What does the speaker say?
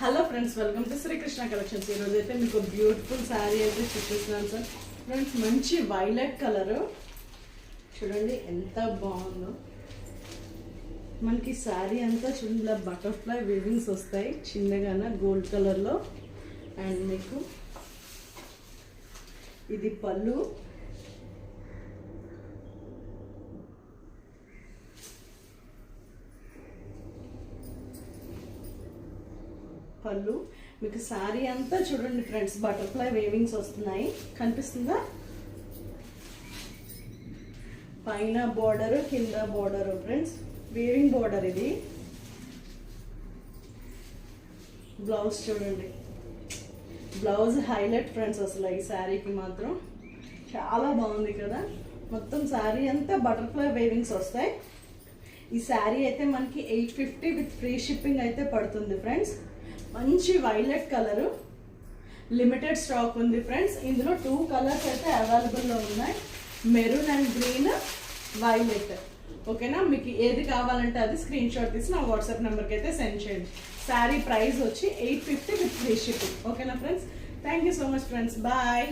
Hello friends, welcome to Srikrishna collections. ఈరోజు అయితే మీకు బ్యూటిఫుల్ శారీ అయితే చూపిస్తున్నాను సార్. ఫ్రెండ్స్, మంచి వైలెట్ కలరు చూడండి ఎంత బాగుందో. మనకి శారీ అంతా చూడండి ఇలా బటర్ఫ్లై వీవింగ్స్ వస్తాయి చిన్నగానే గోల్డ్ కలర్లో. అండ్ మీకు ఇది పళ్ళు, మీకు శారీ అంతా చూడండి ఫ్రెండ్స్ బటర్ఫ్లై వేవింగ్స్ వస్తున్నాయి, కనిపిస్తుందా? పైన బోర్డర్, కింద బోర్డర్ ఫ్రెండ్స్, వేవింగ్ బోర్డర్. ఇది బ్లౌజ్ చూడండి, బ్లౌజ్ హైలైట్ ఫ్రెండ్స్. అసలు ఈ శారీకి మాత్రం చాలా బాగుంది కదా. మొత్తం శారీ అంతా బటర్ఫ్లై వేవింగ్స్ వస్తాయి. ఈ శారీ అయితే మనకి 850 విత్ ఫ్రీ షిప్పింగ్ అయితే పడుతుంది ఫ్రెండ్స్. మంచి వైలెట్ కలరు, లిమిటెడ్ స్టాక్ ఉంది ఫ్రెండ్స్. ఇందులో 2 కలర్స్ అయితే అవైలబుల్లో ఉన్నాయి, మెరూన్ అండ్ గ్రీన్, వైలెట్. ఓకేనా? మీకు ఏది కావాలంటే అది స్క్రీన్ షాట్ తీసి నా వాట్సాప్ నెంబర్కి అయితే సెండ్ చేయండి. శారీ ప్రైస్ వచ్చి 850 విత్ ఫ్రీ షిప్పింగ్. ఓకేనా friends? Thank you so much friends, bye.